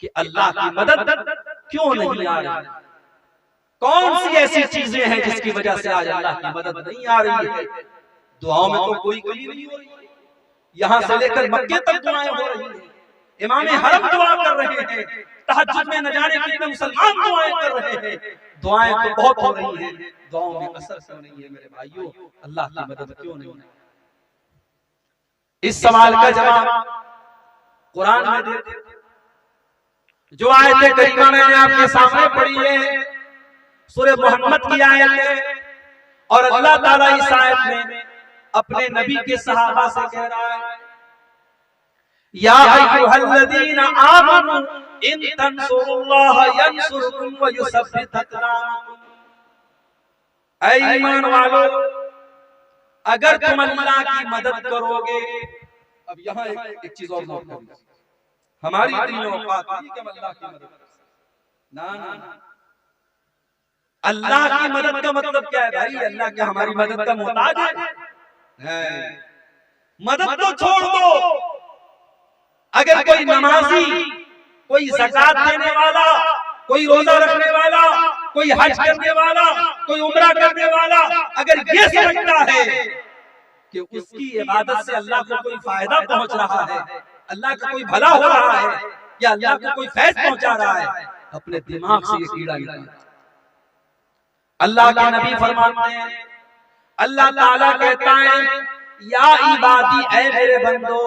कि अल्लाह की मदद क्यों नहीं आ रही? कौन सी ऐसी चीजें हैं जिसकी वजह से आज अल्लाह की मदद नहीं आ रही है? दुआओं में तो कोई कमी नहीं हो रही, यहाँ से लेकर मक्के तक दुआएं हो रही हैं, इमाम हरम दुआ कर रहे हैं, तहज्जुद में न जाने कितने मुसलमान दुआएं कर रहे हैं, दुआएं तो बहुत हो रही हैं, दुआओं में असर क्यों नहीं है मेरे भाइयों? अल्लाह की मदद क्यों नहीं है? इस सवाल का जवाब कुरान में देते, जो आयत करीमा मैंने आपके सामने पढ़ी है सूरह मोहम्मद की आयत है, और अल्लाह ताला इस आयत में अपने नबी के सहाबा से कह रहा है, या अय्युहल्लज़ीना आमनू इन तंसुरुल्लाह यंसुरकुम व युसब्बित अक़दामकुम। ऐ ईमान वालों, अगर तुम अल्लाह की मदद करोगे। अब यहाँ एक चीज और नोट करो, हमारी इतनी औकात नहीं कि हम अल्लाह की मदद करें। ना ना, अल्लाह की मदद का मतलब क्या है भाई? अल्लाह क्या हमारी मदद का मोहताज है? मदद तो छोड़ दो, अगर कोई नमाजी, कोई ज़कात देने वाला, कोई रोजा रखने वाला, कोई हज करने वाला, कोई उम्रा करने वाला, अगर ये समझता है कि उसकी इबादत से अल्लाह को कोई फायदा पहुंच रहा है, अल्लाह का कोई भला हो रहा है, या अल्लाह को कोई फैज़ पहुंचा रहा है, अपने दिमाग से ये कीड़ा निकाल। अल्लाह के नबी फरमाते हैं, अल्लाह ताला कहता है, या इबादी, ऐ मेरे बंदो,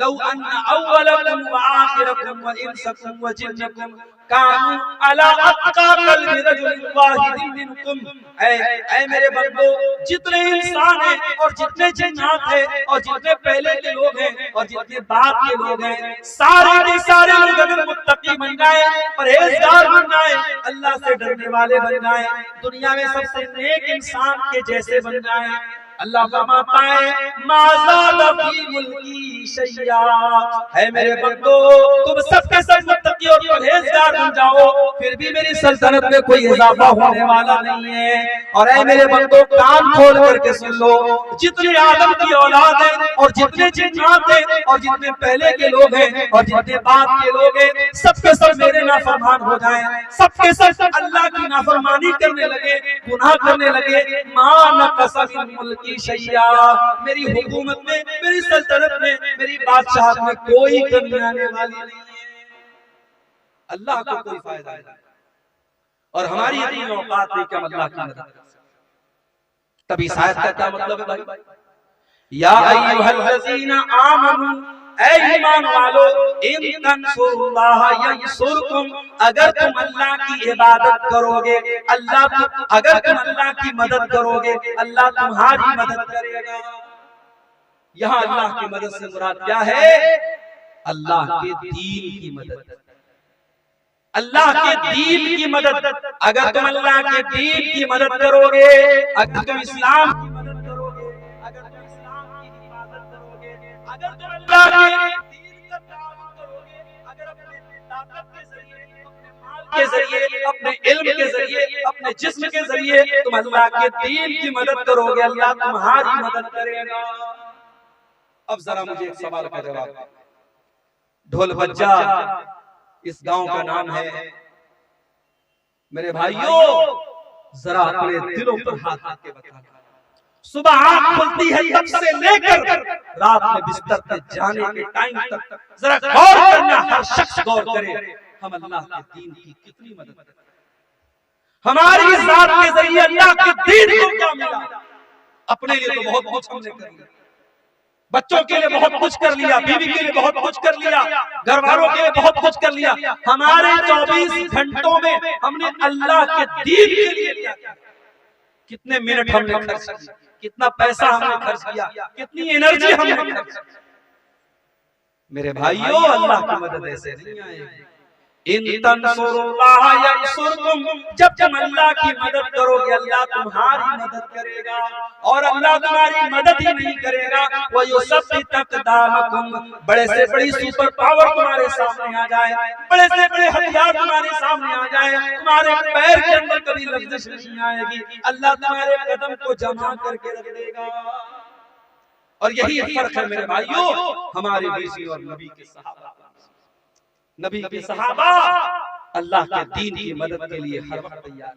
लौ अन्ना अव्वलकुम व आखिरकुम व इंसकुम व जिन्नकुम कानू अला अत्का कल्बि रजुलिन वाहिदिन मिनकुम। ऐ मेरे बंदो, जितने इंसान हैं और जितने जिन्नात हैं और जितने पहले के लोग हैं और जितने बाद के लोग हैं, सारे के सारे लोग अगर मुत्तकी बन जाए, परहेजगार बन जाए, अल्लाह से डरने वाले बन जाए, दुनिया में सबसे नेक इंसान के जैसे बन जाए, अल्लाह फरमाता है, माज़ादा फी मुल्की शैया। है मेरे बंदो, तुम सबके सब मुत्तकी और परहेजगार बन जाओ, फिर भी मेरी सल्तनत में कोई इजाफा होने वाला नहीं है। और ऐ मेरे बंदो, कान खोल करके सुन लो, जितने आदम की औलाद है और जितने जिन्नात हैं और जितने पहले के लोग हैं और जितने बाद के लोग हैं, सबके सब मेरे नाफरमान हो जाएं, सबके सब अल्लाह की नाफरमानी करने लगे, गुनाह करने लगे, मा नक़सा मिन मुल्की शैया, मेरी हुकूमत में, मेरी सल्तनत में, मेरी बादशाहत में कोई कमी आने वाली नहीं है। अल्लाह को कोई फायदा नहीं, और हमारी इतनी औकात नहीं कि हम अल्लाह की मदद कर सकें। तभी शायद का क्या मतलब है भाई? या अय्युहल्लज़ीना आमनू, ऐ ईमान वालो, इन तंसुरुल्लाह यंसुरकुम, अगर तुम अल्लाह की इबादत करोगे, अगर तुम अल्लाह की मदद करोगे, अल्लाह तुम्हारी मदद करेगा। यहाँ अल्लाह की मदद से मुराद क्या है? अल्लाह के दीन की मदद, अल्लाह के दीन की मदद। अगर तुम अल्लाह के दीन की मदद करोगे, अगर तुम इस्लाम की मदद करोगे, अगर तुम इस्लाम की हिफाजत करोगे, अगर तुम अल्लाह के दीन का ताबूत करोगे, अगर अपने ताकत के जरिए, अपने माल के जरिए, अपने इल्म के जरिए, अपने जिस्म के जरिए तुम अल्लाह के दीन की मदद करोगे, अल्लाह तुम्हारी मदद करेगा। अब जरा मुझे एक सवाल का जवाब दो। ढोल बज्जा इस गांव का नाम है। मेरे भाइयों, जरा अपने दिलों पर हाथ रख के बताना, सुबह आंख खुलती है तब से लेकर रात में बिस्तर पे जाने के टाइम तक जरा गौर करना, हर शख्स गौर करे, हम अल्लाह के दीन की कितनी मदद करते हैं। हमारी जात के जरिए अल्लाह के दीन को क्या मिला? अपने लिए तो बहुत कुछ हमने कर लिया, बच्चों के लिए बहुत कुछ कर लिया, बीवी के लिए बहुत कुछ कर लिया, घर वालों के लिए बहुत कुछ कर लिया। हमारे 24 घंटों में हमने अल्लाह के दीन के लिए क्या किया? कितने मिनट हमने खर्च किया, कितना पैसा हमने खर्च किया, कितनी एनर्जी हमने खर्च की। मेरे भाइयों, अल्लाह की मदद ऐसे नहीं आएगी। इन तंसुरुल्लाह यंसुरकुम, जब तुम अल्लाह की मदद करोगे, अल्लाह तुम्हारी मदद करेगा। और अल्लाह तुम्हारी मदद ही नहीं करेगा, वो युसब्बित अक़दामकुम, बड़े से बड़ी सुपर पावर तुम्हारे सामने आ जाए, बड़े से बड़े हथियार तुम्हारे सामने आ जाए, तुम्हारे पैर के अंदर कभी लफ्ज़ नहीं आएगी, अल्लाह तुम्हारे कदम को जमा करके रख देगा। और यही फर्क है मेरे भाइयों हमारे बीच और नबी के सहाबा। नबी के सहाबा अल्लाह के दीन की मदद के लिए हर वक्त तैयार।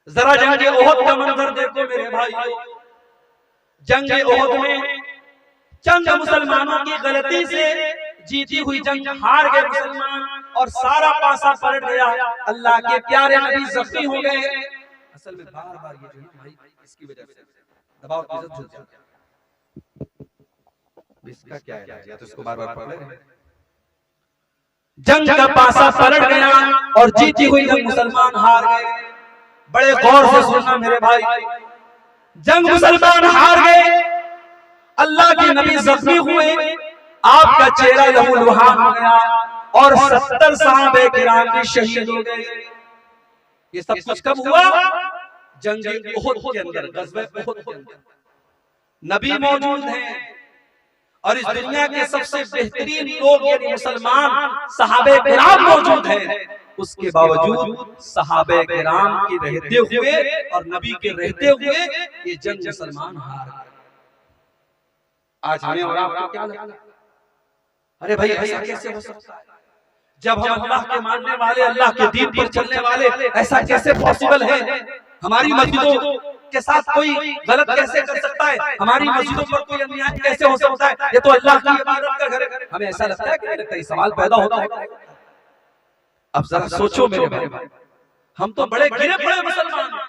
जरा जंग ओहद का मंजर देखो मेरे भाइयों। जंग ओहद में चंद मुसलमानों की गलती से जीती हुई जंग हार गए मुसलमान और सारा पासा पलट गया। अल्लाह के प्यारे नबी जख्मी हो गए। असल में बार बार ये जो भाई इसकी वजह से दबाव इसका क्या है या तो इसको बार बार पढ़ ले। जंग का पासा पलट गया और जीती हुई जंग मुसलमान हार गए। बड़े गौर से सुनना मेरे भाई, जंग मुसलमान हार गए, अल्लाह के नबी जख्मी हुए, आपका चेहरा लहूलुहान हो गया और 70 सहाबे किराम भी शहीद हो गए। ये सब कुछ कब हुआ? जंग उहद के अंदर, गज़वे उहद के अंदर। नबी मौजूद हैं और इस दुनिया के सबसे बेहतरीन लोग यानी मुसलमान सहाबे किराम मौजूद हैं। उसके बावजूद सहाबे किराम के रहते हुए और नबी के रहते हुए ये जंग मुसलमान हार गए। आज हमें और आपको क्या लगता है? अरे भाई ऐसा कैसे हो सकता है? जब हम अल्लाह के मानने वाले, अल्लाह के दीन पर चलने वाले, ऐसा कैसे पॉसिबल है? हमारी मस्जिदों के साथ कोई गलत कैसे कर सकता है? हमारी मस्जिदों पर कोई अन्याय कैसे हो सकता है? ये तो अल्लाह की इबादत का घर है। हमें ऐसा लगता है कि नहीं लगता? ये सवाल पैदा होता है। अब जरा सोचो मेरे भाई, हम तो बड़े गिरे पड़े मुसलमान हैं,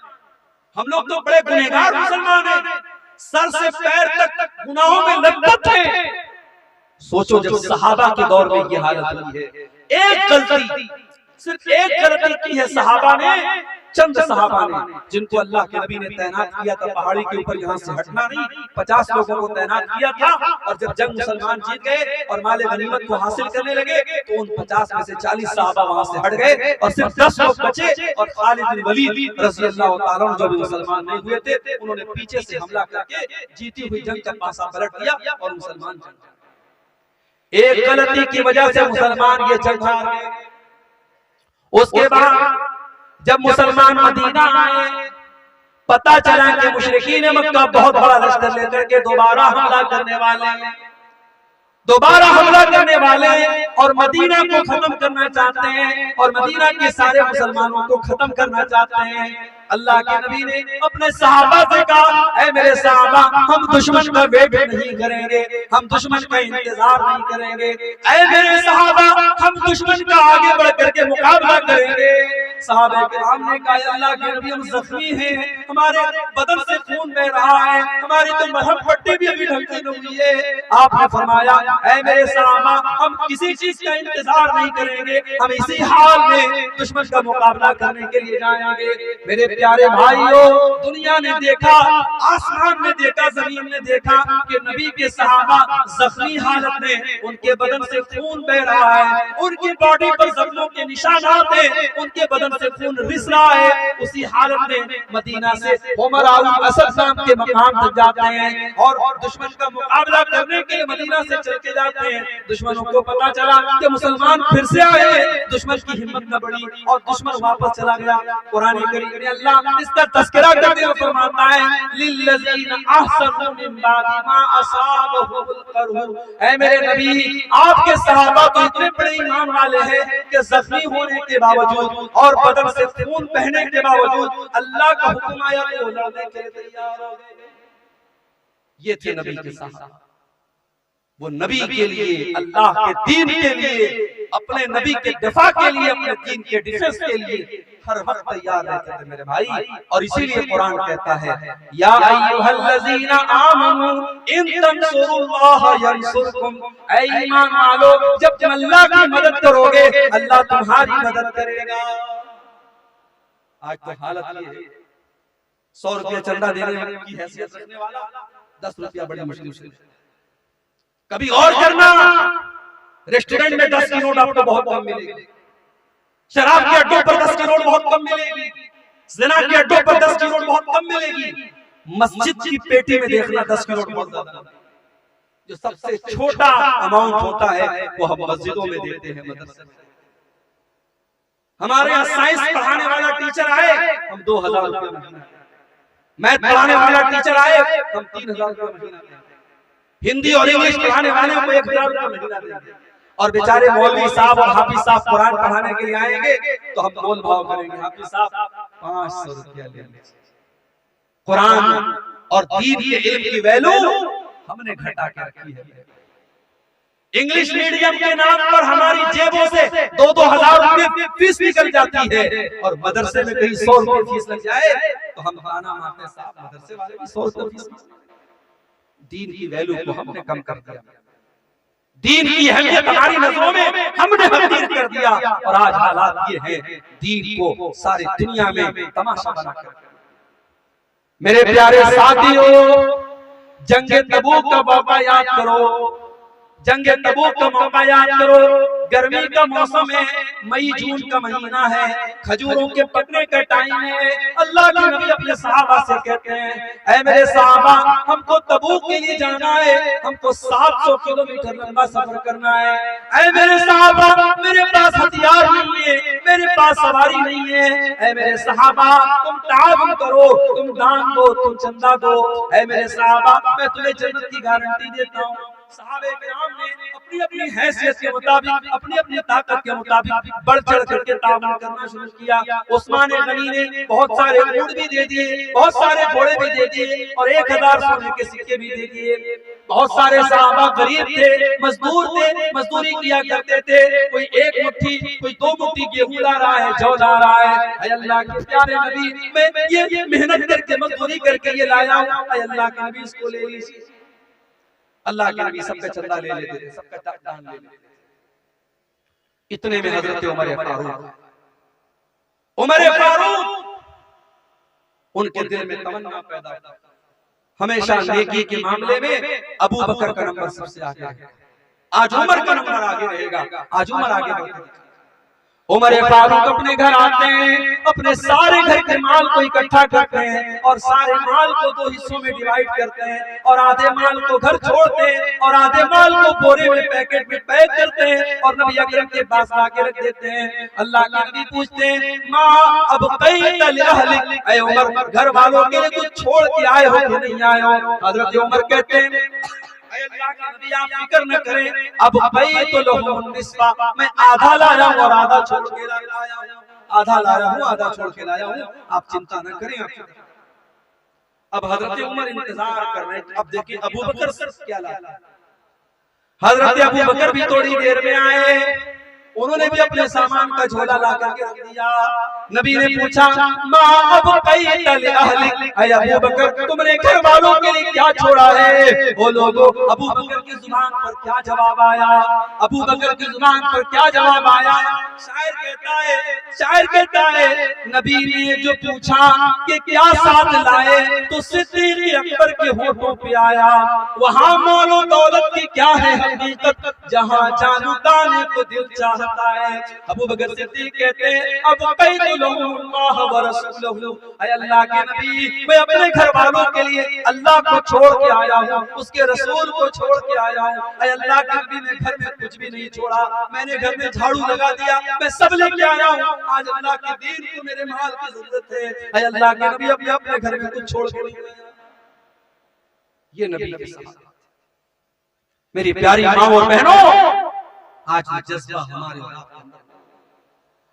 हम लोग तो बड़े गुनहगार मुसलमान हैं, सर से पैर तक गुनाहों में लथपथ हैं। सोचो जब सहाबा के दौर में ये हालत हुई है, एक गलती, सिर्फ एक गलती की है सहाबा ने, चंद सहाबा ने, जिनको अल्लाह के नबी ने तैनात किया था पहाड़ी के ऊपर, यहाँ से हटना नहीं, 50 लोगों को तैनात किया था। और जब जंग मुसलमान जीत गए और माले गनीमत को हासिल करने लगे तो उन 50 में से 40 सहाबा वहां से हट गए और सिर्फ 10 लोग बचे। और खालिद बिन वलीद रज़ी अल्लाह तआला अन्हु जो भी मुसलमान नहीं हुए थे, उन्होंने पीछे से हमला करके जीती हुई जंग का पासा पलट दिया और मुसलमान एक गलती की वजह से मुसलमान ये जंग हार गए। उसके बाद जब मुसलमान मदीना आए, पता चला कि मुशरिकीन मक्का बहुत बड़ा लश्कर लेकर के दोबारा हमला करने वाले और मदीना को खत्म करना चाहते हैं और मदीना के सारे मुसलमानों को खत्म करना चाहते हैं। अल्लाह के नबी ने अपने सहाबा से कहा, ऐ मेरे सहाबा, हम दुश्मन का वेट नहीं करेंगे, हम दुश्मन का इंतजार नहीं करेंगे। ऐ मेरे सहाबा, हम दुश्मन का आगे बढ़ करके मुकाबला करेंगे। सहाबा किराम ने कहा, अल्लाह के नबी, हम जख्मी हैं, हमारे बदन से खून बह रहा है, हमारी तो मरहम पट्टी भी अभी ढंग से नहीं हुई है। आपने फरमाया, ऐ मेरे सहाबा, हम किसी चीज का इंतजार नहीं करेंगे, हम इसी हाल में दुश्मन का मुकाबला करने के लिए जाएंगे। मेरे प्यारे भाइयों, दुनिया ने देखा, आसमान में देखा, जमीन में देखा कि नबी के सहाबा जख्मी हालत में, उनके बदन से खून बह रहा है, उनकी बॉडी पर जख्मों के निशानात हैं, उनके बदन से खून रिस रहा है। उसी हालत में मदीना से उमर अल असद नाम के मकाम तक जाते हैं और दुश्मन का मुकाबला करने के लिए मदीना से चल के जाते हैं। दुश्मनों को पता चला कि मुसलमान फिर से आए, दुश्मन की हिम्मत न बढ़ी और दुश्मन वापस चला गया। कुरान करीम में अल्लाह इसका तज़किरा करते हुए फरमाता है, लिल्लज़ीना अहसनु मिन बादि मा असाबहुल करहु। ऐ मेरे नबी, आपके सहाबा तो इतने बड़े ईमान वाले हैं कि जख्मी होने के बावजूद और बदन से खून बहने के बावजूद अल्लाह का हुक्म आया तो लड़ने के लिए तैयार हो गए। ये थे नबी के सहाबा। वो नबी के लिए, अल्लाह के दीन के लिए, अपने नबी के दिफा के लिए, अपने दीन के डिफेंस के लिए हर वक्त तैयार रहते थे मेरे भाई। और इसीलिए कुरान कहता है, या अय्युहल्लज़ीना आमनू इन तंसुरुल्लाह यंसुरकुम। ऐ ईमान वालों, जब तुम अल्लाह की मदद करोगे, अल्लाह तुम्हारी मदद करेगा। आज तो हालत ये है, 100 रुपया चंदा देने की हैसियत रखने वाला 10 रुपया बड़ी मुश्किल से। कभी और करना, रेस्टोरेंट में 10 की नोट आपको बहुत कम मिलेगी, शराब के अड्डों पर 10 की नोट बहुत कम मिलेगी, ज़िना के अड्डों पर 10 की नोट बहुत कम मिलेगी। मस्जिद की पेटी में देखना 10 की नोट बहुत ज्यादा। जो सबसे छोटा अमाउंट होता है वो हम मस्जिदों में देते हैं, मदरसे में। हमारे यहाँ साइंस पढ़ाने वाला टीचर आए, हम 2000 रुपया महीना, मैथ पढ़ाने वाला टीचर आए, हम 3000 रुपया महीना, हिंदी और इंग्लिश पढ़ाने वाले को 1000 रुपया महीना देंगे। और बेचारे मौलवी साहब और हाफिज साहब कुरान पढ़ाने के लिए आएंगे तो हम मोल भाव करेंगे, हाफिज साहब 500 रुपया ले लीजिए। कुरान और दीन के इल्म की वैल्यू हमने घटा के रखी है। इंग्लिश मीडियम के नाम पर हमारी जेबों से 2-2 हजार रुपए फीस निकल जाती है, और मदरसे में कहीं 100 रुपए फीस लग जाए तो हम खाना मारते साहब मदरसे वाले भी 100 रुपए फीस। दीन की वैल्यू को हमने कम कर दिया, दीन की अहमियत हमारी नजरों में हमने हकीर कर दिया, और आज हालात ये हैं दीन को सारी दुनिया में तमाशा बनाकर। मेरे प्यारे साथियों, जंग तबूक का मौका याद करो, जंग तबूक का मौका याद करो। गर्मी का मौसम है, मई जून का महीना है, खजूरों के पकने का टाइम है। अल्लाह के नबी अपने सहाबा से कहते हैं, ऐ मेरे सहाबा, हमको तबूक के लिए जाना है, हमको 700 किलोमीटर लंबा सफर करना है। ऐ मेरे सहाबा, मेरे पास हथियार नहीं है, मेरे पास सवारी नहीं है। ऐ मेरे सहाबा, तुम ताउन करो, तुम दान दो, तुम चंदा दो। ऐ मेरे सहाबा, मैं तुम्हें जन्नत की गारंटी देता हूँ। सहाबे किराम ने अपनी अपनी हैसियत के मुताबिक, अपनी अपनी ताकत के मुताबिक बढ़ चढ़ करके ताउन करना शुरू किया। उस्मान गनी ने बहुत सारे ऊंट भी दे दिए, बहुत सारे घोड़े भी दे दिए, और 1000 सोने के सिक्के भी दे दिए। बहुत सारे सहाबा गरीब थे, मजदूर थे, मजदूरी किया करते थे। कोई 1 मुट्ठी, कोई 2 मुट्ठी गेहूं ला रहा है, जौ ला रहा है। ऐ अल्लाह के प्यारे नबी, मैं ये मेहनत करके मजदूरी करके ये लाया हूं, ऐ अल्लाह के नबी इसको ले लीजिए। अल्लाह के नबी सबका चंदा ले लेते थे, सबका दान ले लेते थे। इतने में हजरत उमर फारूक, उनके दिल में तमन्ना पैदा हुई, हमेशा नेकी के मामले में अबू बकर का नंबर सबसे आगे है। आज उमर का नंबर आगे रहेगा, आज उमर आगे बढ़ेगा। उमर फारूक अपने घर आते हैं, अपने सारे घर के माल को इकट्ठा करते हैं, और सारे माल को 2 हिस्सों में डिवाइड करते हैं, और आधे माल को घर छोड़ते हैं, और आधे माल को बोरे में पैकेट में पैक करते हैं, और नबी अकरम के पास लाके रख देते हैं। अल्लाह के नबी पूछते हैं, माँ अब क़ैत लिअहलिक, ऐ उमर, घर वालों के लिए कुछ छोड़ के आए हो कि नहीं आए हो? हजरत उमर कहते हैं, अल्लाह के नबी आप फिक्र न करें, अब मैं आधा लाया हूं और आधा छोड़ के लाया हूं, आधा लाया हूं आधा छोड़ के लाया हूं, आप चिंता न करें। अब हजरत उमर इंतजार कर रहे हैं। अब देखिए अबू बकर क्या लाया। हजरत अबू बकर भी थोड़ी देर में आए, उन्होंने भी अपने सामान का झोला ला करके रख दिया। नबी ने पूछा, माँ अब क़ैत लिअहलिक, ऐ अबू बकर, तुमने घर वालों के लिए क्या छोड़ा है? वो लोगों, अबू बकर की जुबान पर क्या जवाब आया? अबू बकर की जुबान पर क्या जवाब आया? शायर कहता है, नबी ने जो पूछा कि क्या साथ लाए, तो सिद्दीक़ अकबर के होठों पे आया, वहाँ मौलो दौलत की क्या है हकीकत, जहाँ जानू दाने को दिल चाहता है। अबू बकर सिद्दीक़ कहते हैं, अब अल्लाह व रसूलहू, ऐ अल्लाह के नबी, मैं अपने घर वालों के लिए अल्लाह को छोड़ के आया हूँ, उसके रसूल को छोड़ के आया हूँ। ऐ अल्लाह के नबी, मैं घर में कुछ भी नहीं छोड़ा, मैंने घर में झाड़ू लगा दिया, मैं सब लेके आया हूँ। आज अल्लाह के दीन को मेरे माल की जरूरत है। ऐ अल्लाह के नबी, अपने घर में कुछ छोड़ के नहीं आया। ये नबी के साथ। मेरी प्यारी माँ और बहनों, आज जज्बा हमारे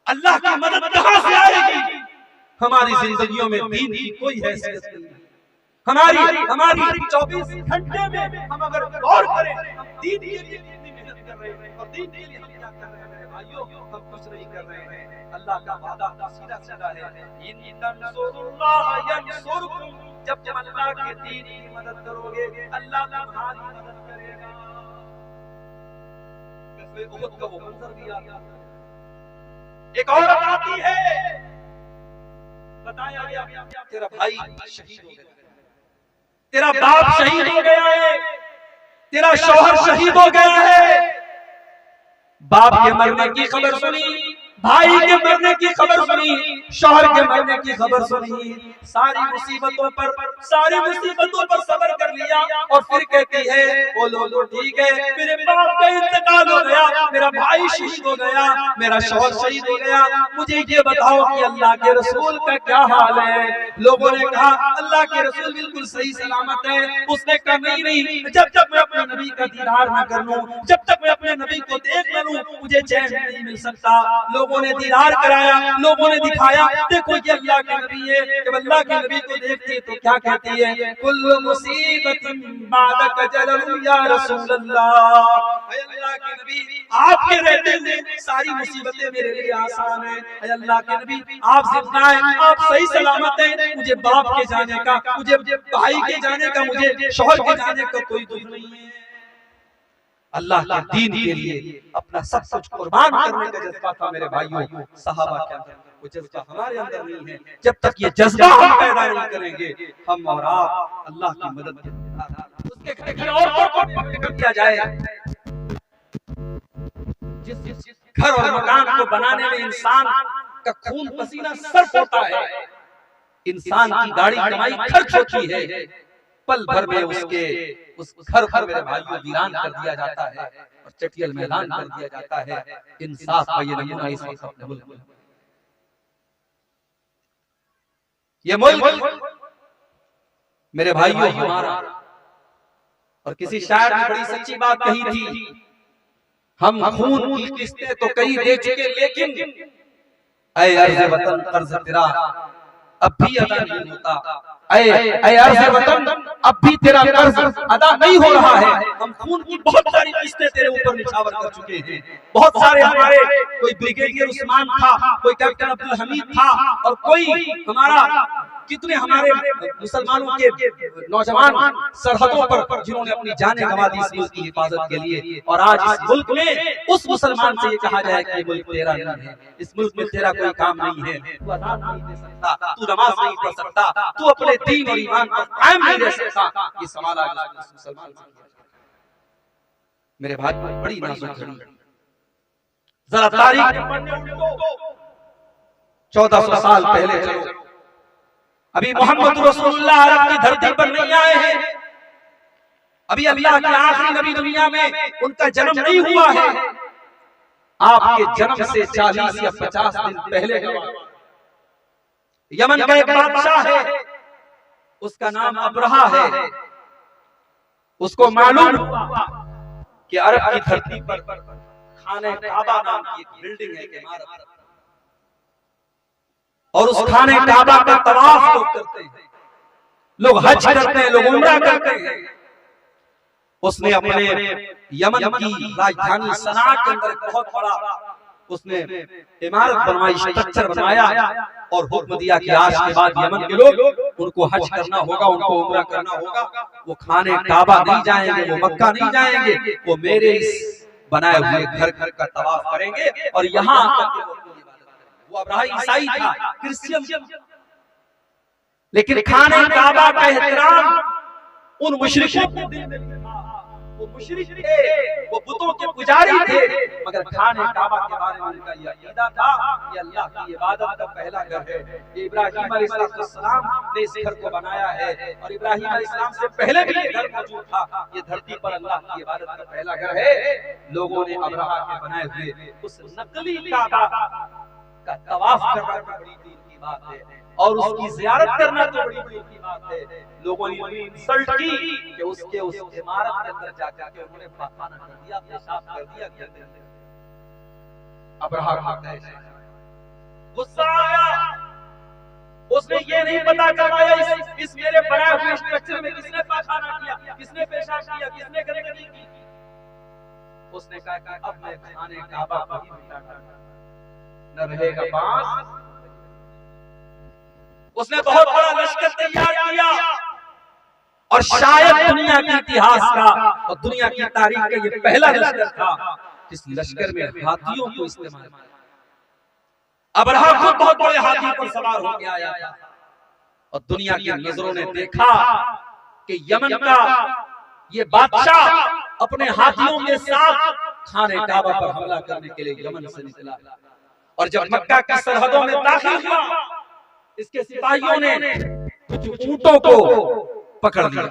अल्लाह की मदद कहां से आएगी? हमारी जिंदगियों में दीन की कोई हैसियत नहीं। हमारी 24 घंटे में हम अगर गौर करें, हम दीन के लिए कितनी मेहनत कर रहे हैं, और दीन के लिए हम क्या कर रहे हैं मेरे भाइयों? हम कुछ नहीं कर रहे हैं। अल्लाह का वादा सीधा सीधा है, इन तंसुरुल्लाह यंसुरकुम, जब अल्लाह के दीन की मदद करोगे, अल्लाह तुम्हारी मदद करेगा। उहद का वो मंजर भी आता है। एक औरत आती है, बताया गया तेरा भाई शहीद हो गया, तेरा बाप शहीद हो गया है, तेरा शौहर शहीद हो गया है। बाप के मरने की खबर सुनी, भाई के मरने की खबर सुनी, शौहर के मरने की खबर सुनी, सारी मुसीबतों पर सब्र कर लिया और फिर कहती है बोलो ठीक है, मेरे बाप का इंतकाल हो गया, मेरा भाई शहीद हो गया, मेरा शौहर शहीद हो गया, मुझे ये बताओ कि अल्लाह के रसूल का क्या हाल है। लोगों ने कहा अल्लाह के रसूल बिल्कुल सही सलामत है। उसने कहा नहीं, जब तक मैं अपने नबी का दीदार न कर लूं, जब तक मैं अपने नबी को देख न लूं, मुझे चैन नहीं मिल सकता। लोगों ने दीदार कराया, लोगों ने दिखाया, देखो ये अल्लाह के नबी है। जब अल्लाह के नबी को देखती है तो क्या कहती है, कुल्लु मुसीबतिन बादक जलल या रसूल अल्लाह, अल्लाह के नबी आपके रहते हुए सारी मुसीबतें मेरे लिए आसान है। अल्लाह के नबी आप जिंदा हैं, आप सही सलामत हैं, मुझे बाप के जाने का, मुझे भाई के जाने का, मुझे शौहर के जाने का कोई दुख नहीं है। अल्लाह के दीन के लिए अपना सब कुछ कुर्बान करने का जज्बा था मेरे भाइयों। सहाबा के अंदर वो जज्बा हमारे अंदर नहीं है। जब तक ये जज्बा हम पैदा नहीं करेंगे, हम और आप अल्लाह की मदद के बिना उसके घर और को पकड़ दिया जाए। जिस घर और मकान को बनाने में इंसान का खून पसीना सर्फ होता है, इंसान की गाड़ी कमाई खर्च होती है, पल भर में उसके उस घर पर मेरे भाइयों वीरान कर दिया जाता है और चटियल मैदान कर दिया जाता है। इंसाफ का ये नमूना इस वक्त अपने मुल्क में, ये मुल्क मेरे भाइयों हमारा। और किसी शायर ने बड़ी सच्ची बात कही थी, हम खून की किस्तें तो कई दे चुके, लेकिन ऐ अर्ज़ वतन कर्ज तेरा अब भी अदा नहीं होता। ऐ अर्ज़ वतन अब भी तेरा कर्ज अदा नहीं हो रहा है। हम खून की बहुत सारी किस्तें तेरे ऊपर निछावर कर चुके हैं। बहुत सारे हमारे, कोई ब्रिगेडियर उस्मान था, कोई कैप्टन अब्दुल हमीद था, और कोई हमारा, कितने हमारे मुसलमानों के नौजवान सरहदों पर जिन्होंने अपनी जानें गंवा दी इस मुल्क की हिफाजत के लिए। और आज इस मुल्क में उस मुसलमान से ये कहा जाए कि मुल्क तेरा नहीं है, इस मुल्क में तेरा कोई काम नहीं है, तू अज़ान नहीं दे सकता, तू नमाज नहीं पढ़ सकता, तू अपने दीन और ईमान पर कायम नहीं रह सकता। ये सवाल आज मुसलमान से मेरे भाई बड़ी नाजुक घड़ी। जरा तारीख 1400 साल पहले चलो, अभी मोहम्मद रसूलुल्लाह अरब की धरती पर नहीं आए हैं, अभी अल्लाह के आखिरी नबी दुनिया में उनका जन्म नहीं हुआ है। आपके जन्म से 40 या 50 दिन पहले यमन का एक बादशाह है, उसका नाम अब्रहा है। उसको मालूम हुआ कि अरब की धरती पर खाने काबा नाम की एक बिल्डिंग है, एक इमारत, और उस खाने काबा का तवाफ लोग करते हैं, लोग हज करते हैं, लोग उम्रा करते हैं। उसने अपने यमन की राजधानी सना के अंदर बहुत बड़ा उसने इमारत बनवाई, स्ट्रक्चर बनवाया, और हुक्म दिया कि आज के बाद यमन के लोग, उनको हज करना होगा, उनको उम्रा करना होगा, वो खाने काबा नहीं जाएंगे, वो मक्का नहीं जाएंगे, वो मेरे इस बनाए हुए घर का तवाफ करेंगे। और यहाँ वो अब्राहा ईसाई था, क्रिश्चियन, लेकिन खाने काबा का एहतराम उन मुशरिकों के दिल में था। वो मुशरिक थे, वो बुतों के पुजारी थे, मगर खाने काबा के बारे में उनका ये अकीदा था कि अल्लाह की इबादत का पहला घर है। ये इब्राहीम अलैहिस्सलाम ने इस घर को बनाया है, और इब्राहीम अलैहिस्सलाम से पहले भी ये घर मौजूद था। ये धरती पर अल्लाह की इबादत का पहला घर है। लोगों ने अब्राहा के बनाए हुए उस नकली काबा का तवाफ करना तो बड़ी दीन की बात है, और उसकी ज़ियारत करना तो बड़ी दीन की बात है। लोगों ने इंसल्ट की कि उसके उस इमारत के अंदर जाकर के उन्होंने पाखाना कर दिया, पेशाब कर दिया। अब्राहा का गुस्सा आया, उसने ये नहीं पता करवाया इस मेरे बनाए हुए स्ट्रक्चर में किसने पाखाना किया, किसने पेशाब किया, किसने गंदगी की। उसने कहा अब मैं खाने काबा को ही मिटाऊंगा, न रहेगा बांस। उसने बहुत बड़ा लश्कर तैयार किया, और शायद दुनिया के इतिहास का और दुनिया की तारीख का ये पहला लश्कर था जिस लश्कर में हाथियों को इस्तेमाल किया। अब्राहा खुद बहुत बड़े हाथी पर सवार होकर आया था, और दुनिया की नजरों ने देखा कि यमन का ये बादशाह अपने हाथियों के साथ खाने काबा पर हमला करने के लिए यमन से निकला। और जब मक्का की सरहदों में दाखिल हुआ, इसके सिपाहियों ने कुछ ऊंटों को पकड़ लिया।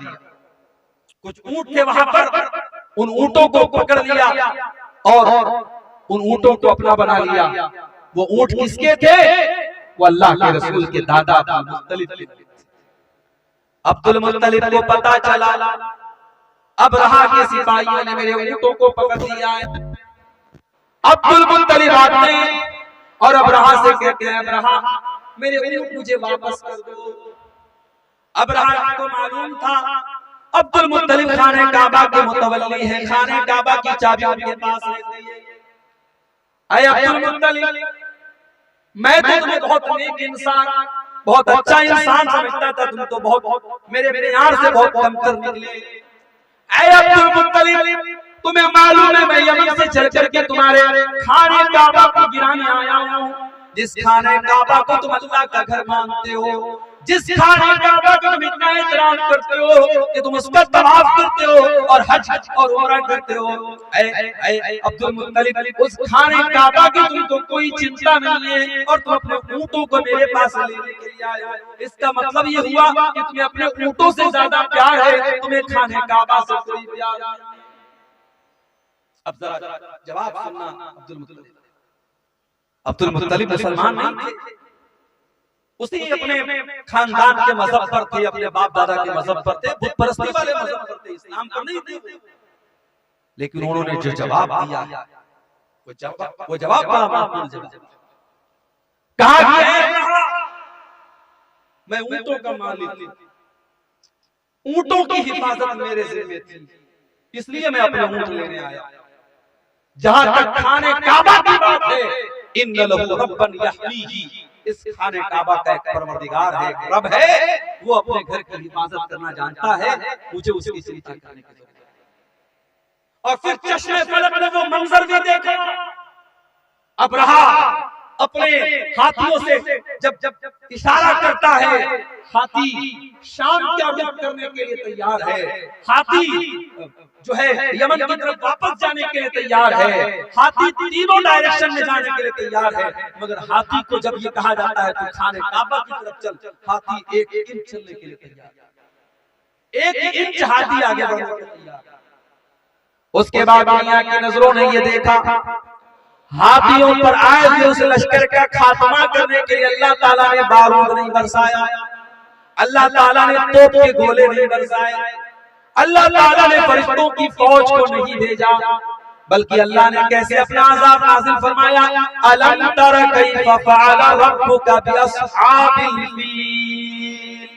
कुछ ऊंट थे वहां पर, उन ऊंटों को पकड़ लिया और उन ऊंटों को अपना बना लिया। वो ऊंट किसके थे? वो अल्लाह के रसूल के दादा अब्दुल मुत्तलिब के। अब्दुल मुत्तलिब को पता चला अबरहा के सिपाहियों ने मेरे ऊंटों को पकड़ लिया है। अब्दुल मुत्तलिब आते हैं और अबरहा से कहते हैं, अबरहा मेरे ऊंट मुझे वापस कर दो। अबरहा को मालूम था अब्दुल मुत्तलिब खाने काबा के मुतवल्ली हैं, खाने काबा की चाबी उनके पास रहती है। अय अब्दुल मुत्तलिब, मैं तो तुम्हें बहुत नेक इंसान, बहुत अच्छा इंसान समझता था, तुम तो बहुत मेरे प्यार से बहुत कमतर निकले। ऐ अब्दुल मुत्तलिब, तुम्हें मालूम है मैं यमन से चल करके तुम्हारे खाने काबा को गिराने आया हूँ। जिस खाने काबा को तुम अल्लाह का घर मानते हो, जिस खाने काबा को तुम इतना एहतराम करते हो कि तुम उसका तवाफ करते हो और हज और उम्रा करते हो। ऐ अब्दुल मुत्तलिब, उस खाने काबा की तुमको कोई चिंता नहीं है और तुम अपने ऊंटों को मेरे पास लेने के लिए आए हो। इसका मतलब ये हुआ कि तुम्हें अपने ऊंटों से ज्यादा प्यार है, तुम्हें खाने काबा से कोई प्यार नहीं। अब जरा जवाब सुनना अब्दुल मुत्तलिब। अब्दुल मुत्तलिब मुसलमान नहीं थे, उसी अपने खानदान के मजहब पर थे, अपने बाप दादा के मजहब पर थे, बुत परस्ती वाले मजहब पर थे, इस्लाम पर नहीं थे। लेकिन उन्होंने जो जवाब दिया वो जवाब बड़ा माकूल जवाब। कहा मैं ऊंटों का मालिक हूं, ऊंटों की हिफाजत मेरे जिम्मे थी, इसलिए मैं अपने ऊंट लेने आया। जहां तक खाने काबा की बात है, इन्ना लहू रब्बन यहमीही, इस खाने काबा का एक परवरदिगार है, एक रब है, वो अपने घर की हिफाजत करना जानता है, मुझे उसकी चिंता करने की जरूरत है। और फिर चश्मे फलक ने वो मंजर भी देखा। अबरहा अपने हाथियों से जब इशारा करता है, हाथी शाम का रुख करने के लिए तैयार है, हाथी जो है यमन की तरफ वापस जाने के लिए तैयार है, हाथी तीनों डायरेक्शन में जाने के लिए तैयार है। मगर हाथी को जब ये कहा जाता है तो खाने काबा की तरफ चल, हाथी 1 इंच चलने के लिए तैयार है, 1 इंच हाथी आगे बढ़ने के लिए तैयार है। उसके बाद दुनिया की नजरों ने ये देखा, हाथियों पर आए हुए उस लश्कर का खात्मा करने के लिए अल्लाह ताला ने बारूद नहीं बरसाया, अल्लाह ताला ने तोप के गोले नहीं बरसाए, अल्लाह ताला ने फरिश्तों की फौज को नहीं भेजा, बल्कि अल्लाह ने कैसे अपना अज़ाब नाज़िल फरमाया। अलम तरा कैफ़ फ़अला रब्बुका बिअस्हाबिल फील।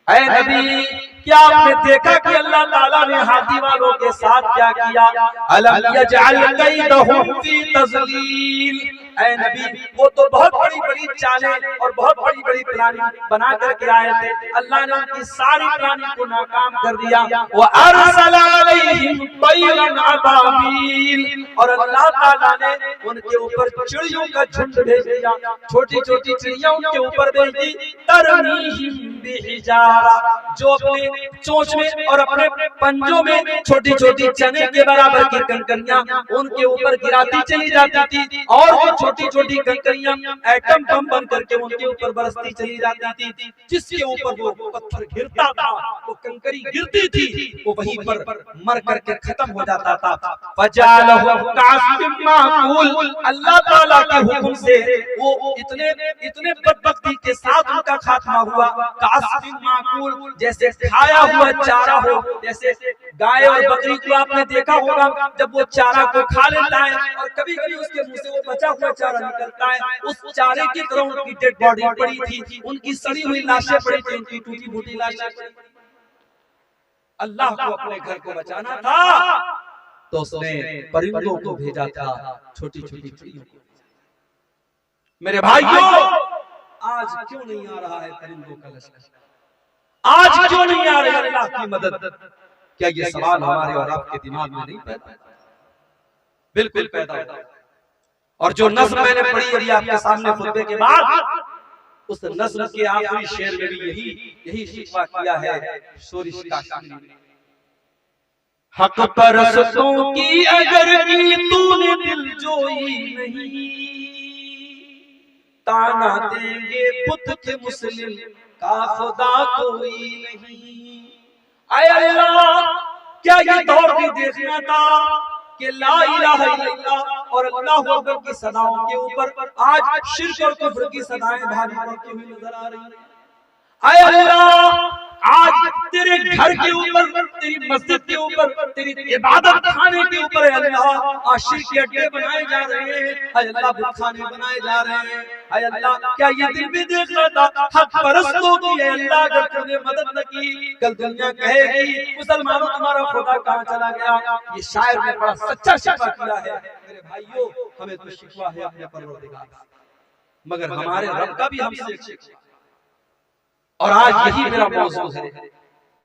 ऐ नबी, क्या आपने देखा कि अल्लाह ताला ने हाथी वालों के साथ क्या किया? अलम यजअल कैदहुम फी तज़लील। ऐ नबी, वो तो बहुत बड़ी बड़ी चालें और बहुत बड़ी बड़ी प्लानिंग बना करके आए थे, अल्लाह ने उनकी सारी प्लानिंग को नाकाम कर दिया। व अरसला अलैहिम तैरन अबाबील, और अल्लाह ताला ने उनके ऊपर चिड़ियों का झुंड भेज दिया, छोटी छोटी चिड़ियां उनके ऊपर भेज दी। तरमीहिम बिहिजारा, जो अपने चोंच में और अपने पंजों में छोटी छोटी चने के बराबर की कंकरियां उनके ऊपर गिराती चली जाती थी, और वो छोटी छोटी कंकरियां एटम बम बन करके उनके ऊपर बरसती चली जाती थी। जिसके ऊपर वो पत्थर गिरता था, वो कंकरी गिरती थी, वो वहीं पर मर करके खत्म हो जाता था। फजालहु कासिम माकूल, अल्लाह ताला के हुक्म से वो इतने बदबख्ती के साथ उनका खात्मा हुआ। कासिम माकूल, जैसे खाया हुआ चारा हो, जैसे गाय और बकरी को आपने देखा होगा जब वो चारा को खा लेता है और कभी कभी उसके मुंह से वो बचा हुआ चारा निकलता है, उस चारे की तरह उनकी डेड बॉडी पड़ी थी, उनकी सड़ी हुई लाशें पड़ी थी, उनकी टूटी फूटी लाशें। अल्लाह को अपने घर को बचाना था तो उसने परिंदों को भेजा था, छोटी छोटी चिड़ियों को। मेरे भाइयों, आज क्यों नहीं आ रहा है परिंदों का लश्कर? आज क्यों नहीं आ रही अल्लाह की मदद? क्या ये सवाल हमारे और आपके दिमाग में नहीं पैदा? बिल्कुल पैदा होता है। और जो नज़्म मैंने पढ़ी अभी आपके सामने खुतबे के बाद, उस नज़्म के आखिरी शेर में भी यही शिकवा किया है शोरिश काशिनी ने। हक परस्तों की अगर की तूने दिल जोई नहीं, ताना देंगे बुत के मुस्लिम का खुदा कोई नहीं। आय अल्लाह, क्या ये दौर भी देखना था कि ला इलाहा इल्लल्लाह और अल्लाहु अकबर की सदाओं के ऊपर आज शिर्क और कुफ्र की सदाएं भारी पड़ती हुई नजर आ रही हैं। आय अल्लाह, आज तेरे घर के ऊपर, तेरी मस्जिद के ऊपर, तेरी इबादत खाने के ऊपर अल्लाह शिर्क के अड्डे बनाए जा रहे हैं। अल्लाह बुतखाने बनाए जा रहे हैं। अल्लाह, क्या ये दिल भी देख रहा था हक परस्तों की अल्लाह अगर तुमने मदद न की, कल दुनिया कहेगी मुसलमानों तुम्हारा खुदा कहां चला गया। ये शायर ने बड़ा सच्चा शिकवा किया है। मेरे भाइयों, हमें तो शिकवा है अपने परवरदिगार का, मगर हमारे रब का भी हमसे शिकवा। और आज यही मेरा मौजू है।